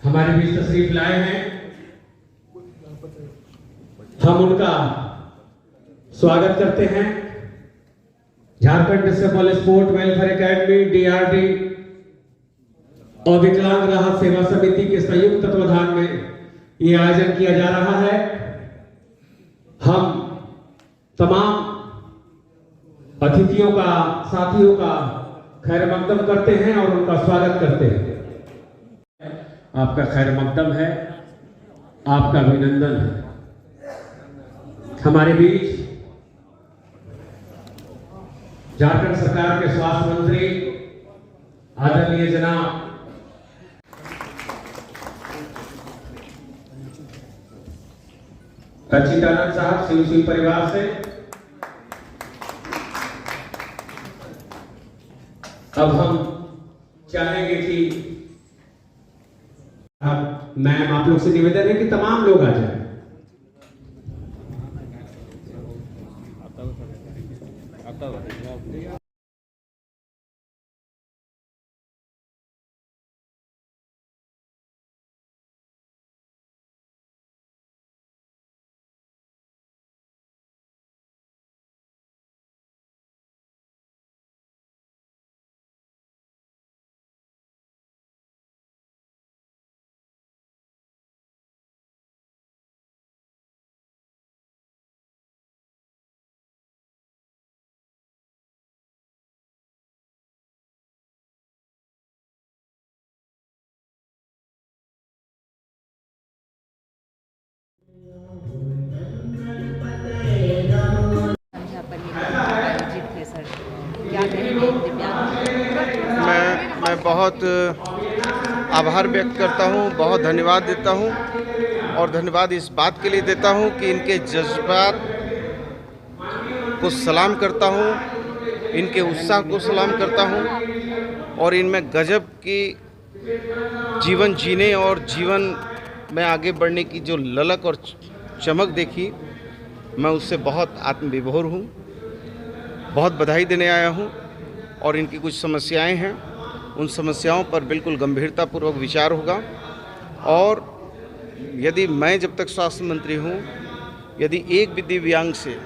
हमारे बीच तशरीफ लाए हैं। हम उनका स्वागत करते हैं। Jharkhand disable sport welfare academy DRD और विकलांग राहत सेवा समिति के संयुक्त तत्वाधान में ये आयोजन किया जा रहा है। हम तमाम अतिथियों का, साथियों का खैर मकदम करते हैं और उनका स्वागत करते हैं। आपका खैर मकदम है, आपका अभिनंदन है। हमारे बीच झारखंड सरकार के स्वास्थ्य मंत्री आदरणीय जनाब रचितानंद साहब शिव परिवार से। अब हम चाहेंगे कि मैम आप लोग से निवेदन है कि तमाम लोग आ जाएं। मैं बहुत आभार व्यक्त करता हूँ, बहुत धन्यवाद देता हूँ और धन्यवाद इस बात के लिए देता हूँ कि इनके जज्बात को सलाम करता हूँ, इनके उत्साह को सलाम करता हूँ और इनमें गजब की जीवन जीने और जीवन में आगे बढ़ने की जो ललक और चमक देखी, मैं उससे बहुत आत्मविभोर हूँ। बहुत बधाई देने आया हूँ और इनकी कुछ समस्याएं हैं, उन समस्याओं पर बिल्कुल गंभीरतापूर्वक विचार होगा। और यदि मैं जब तक स्वास्थ्य मंत्री हूँ, यदि एक भी दिव्यांग से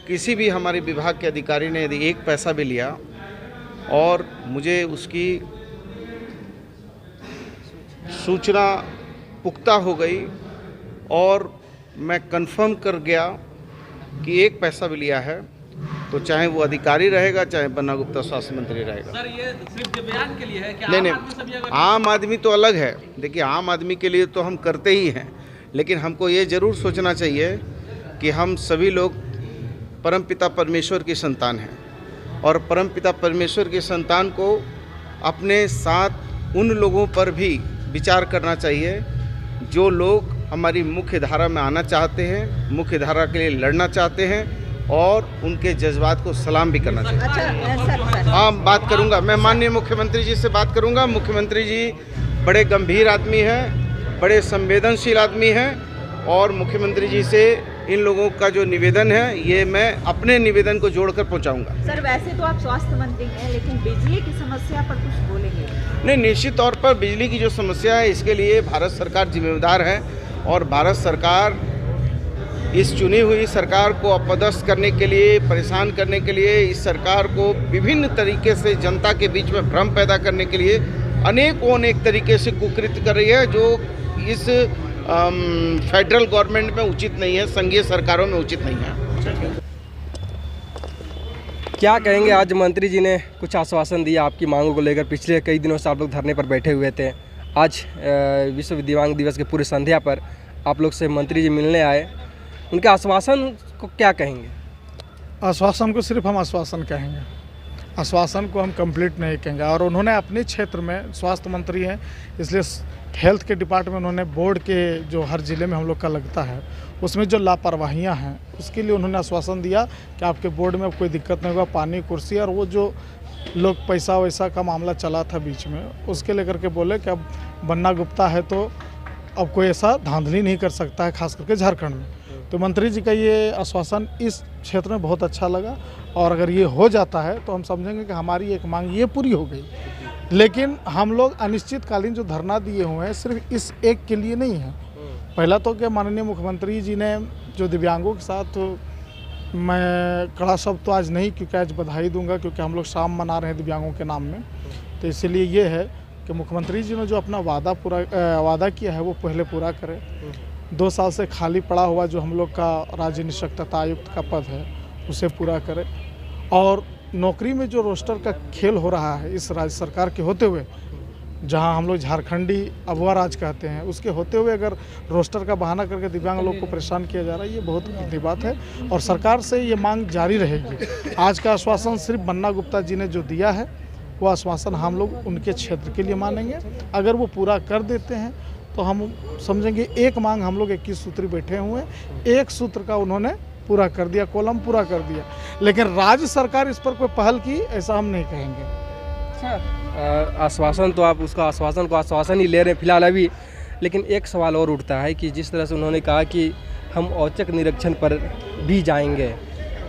किसी भी हमारे विभाग के अधिकारी ने यदि एक पैसा भी लिया और मुझे उसकी सूचना पुख्ता हो गई और मैं कंफर्म कर गया कि एक पैसा भी लिया है, तो चाहे वो अधिकारी रहेगा, चाहे बन्ना गुप्ता स्वास्थ्य मंत्री रहेगा। सर, ये सिर्फ दिव्यांग के लिए है क्या? नहीं, आम आदमी तो अलग है। देखिए, आम आदमी के लिए तो हम करते ही हैं, लेकिन हमको ये ज़रूर सोचना चाहिए कि हम सभी लोग परमपिता परमेश्वर की संतान हैं और परमपिता परमेश्वर की संतान को अपने साथ उन लोगों पर भी विचार करना चाहिए जो लोग हमारी मुख्य धारा में आना चाहते हैं, मुख्य धारा के लिए लड़ना चाहते हैं और उनके जज्बात को सलाम भी करना चाहिए। अच्छा, हाँ, बात करूंगा, मैं माननीय मुख्यमंत्री जी से बात करूंगा। मुख्यमंत्री जी बड़े गंभीर आदमी हैं, बड़े संवेदनशील आदमी हैं और मुख्यमंत्री जी से इन लोगों का जो निवेदन है, ये मैं अपने निवेदन को जोड़कर पहुंचाऊंगा। सर, वैसे तो आप स्वास्थ्य मंत्री हैं, लेकिन बिजली की समस्या पर कुछ बोलेंगे? नहीं, निश्चित तौर पर बिजली की जो समस्या है, इसके लिए भारत सरकार जिम्मेदार है और भारत सरकार इस चुनी हुई सरकार को अपदस्थ करने के लिए, परेशान करने के लिए, इस सरकार को विभिन्न तरीके से जनता के बीच में भ्रम पैदा करने के लिए अनेक तरीके से कुकृत्य कर रही है, जो इस फेडरल गवर्नमेंट में उचित नहीं है, संघीय सरकारों में उचित नहीं है। क्या कहेंगे, आज मंत्री जी ने कुछ आश्वासन दिया आपकी मांगों को लेकर। पिछले कई दिनों से आप लोग धरने पर बैठे हुए थे, आज विश्व दिव्यांग दिवस के पूर्व संध्या पर आप लोग से मंत्री जी मिलने आए, उनके आश्वासन को क्या कहेंगे? आश्वासन को सिर्फ हम आश्वासन कहेंगे, आश्वासन को हम कंप्लीट नहीं कहेंगे। और उन्होंने अपने क्षेत्र में स्वास्थ्य मंत्री हैं, इसलिए हेल्थ के डिपार्टमेंट उन्होंने बोर्ड के जो हर ज़िले में हम लोग का लगता है, उसमें जो लापरवाहियां हैं उसके लिए उन्होंने आश्वासन दिया कि आपके बोर्ड में अब कोई दिक्कत नहीं होगा। पानी, कुर्सी और वो जो लोग पैसा वैसा का मामला चला था बीच में, उसके लेकर के बोले कि अब बन्ना गुप्ता है तो अब कोई ऐसा धांधली नहीं कर सकता है, खास करके झारखंड में। तो मंत्री जी का ये आश्वासन इस क्षेत्र में बहुत अच्छा लगा और अगर ये हो जाता है तो हम समझेंगे कि हमारी एक मांग ये पूरी हो गई। लेकिन हम लोग अनिश्चितकालीन जो धरना दिए हुए हैं सिर्फ इस एक के लिए नहीं है। पहला तो कि माननीय मुख्यमंत्री जी ने जो दिव्यांगों के साथ, मैं कड़ा शब्द तो आज नहीं, क्योंकि आज बधाई दूंगा क्योंकि हम लोग शाम मना रहे हैं दिव्यांगों के नाम में, तो इसलिए ये है कि मुख्यमंत्री जी ने जो अपना वादा किया है वो पहले पूरा करें। 2 साल से खाली पड़ा हुआ जो हम लोग का राज्य निष्पक्षता आयुक्त का पद है उसे पूरा करें, और नौकरी में जो रोस्टर का खेल हो रहा है इस राज्य सरकार के होते हुए, जहां हम लोग झारखंडी अबुआ राज कहते हैं, उसके होते हुए अगर रोस्टर का बहाना करके दिव्यांग लोग को परेशान किया जा रहा है, ये बहुत गंदी बात है और सरकार से ये मांग जारी रहेगी। आज का आश्वासन सिर्फ बन्ना गुप्ता जी ने जो दिया है वो आश्वासन हम लोग उनके क्षेत्र के लिए मानेंगे। अगर वो पूरा कर देते हैं तो हम समझेंगे एक मांग, हम लोग 21 सूत्री बैठे हुए हैं, एक सूत्र का उन्होंने पूरा कर दिया, कॉलम पूरा कर दिया, लेकिन राज्य सरकार इस पर कोई पहल की ऐसा हम नहीं कहेंगे। अच्छा, आश्वासन तो आप उसका आश्वासन ही ले रहे हैं फिलहाल अभी, लेकिन एक सवाल और उठता है कि जिस तरह से उन्होंने कहा कि हम औचक निरीक्षण पर भी जाएंगे,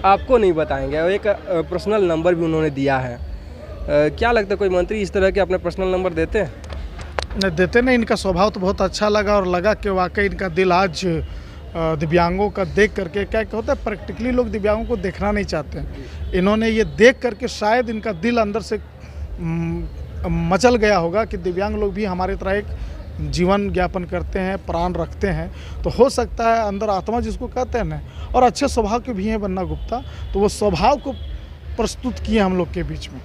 आपको नहीं बताएंगे, और एक पर्सनल नंबर भी उन्होंने दिया है। क्या लगता है कोई मंत्री इस तरह के अपने पर्सनल नंबर देते हैं? नहीं देते नहीं, इनका स्वभाव तो बहुत अच्छा लगा और लगा कि वाकई इनका दिल आज दिव्यांगों का देख करके, क्या होता है प्रैक्टिकली लोग दिव्यांगों को देखना नहीं चाहते हैं, इन्होंने ये देख करके शायद इनका दिल अंदर से मचल गया होगा कि दिव्यांग लोग भी हमारी तरह एक जीवन यापन करते हैं, प्राण रखते हैं, तो हो सकता है अंदर आत्मा जिसको कहते हैं ना, और अच्छे स्वभाव के भी हैं बन्ना गुप्ता, तो वो स्वभाव को प्रस्तुत किए हम लोग के बीच में।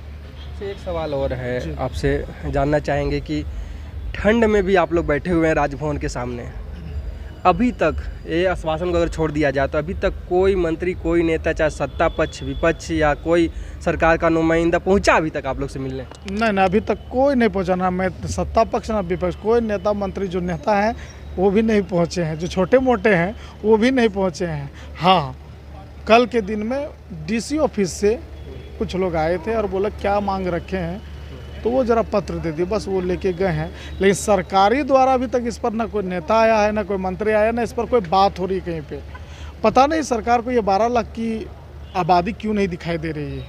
एक सवाल और है, आपसे जानना चाहेंगे कि ठंड में भी आप लोग बैठे हुए हैं राजभवन के सामने, अभी तक ये आश्वासन को अगर छोड़ दिया जाए तो अभी तक कोई मंत्री, कोई नेता, चाहे सत्ता पक्ष, विपक्ष या कोई सरकार का नुमाइंदा पहुंचा अभी तक आप लोग से मिलने? नहीं, अभी तक कोई नहीं पहुंचा, ना मैं सत्ता पक्ष ना विपक्ष, कोई नेता मंत्री जो नेता हैं वो भी नहीं पहुंचे हैं, जो छोटे मोटे हैं वो भी नहीं पहुंचे हैं। हाँ, कल के दिन में DC ऑफिस से कुछ लोग आए थे और बोला क्या मांग रखे हैं, तो वो जरा पत्र दे दिए, बस वो लेके गए हैं, लेकिन सरकारी द्वारा अभी तक इस पर ना कोई नेता आया है, ना कोई मंत्री आया, ना इस पर कोई बात हो रही कहीं पे। पता नहीं सरकार को ये 12 लाख की आबादी क्यों नहीं दिखाई दे रही है।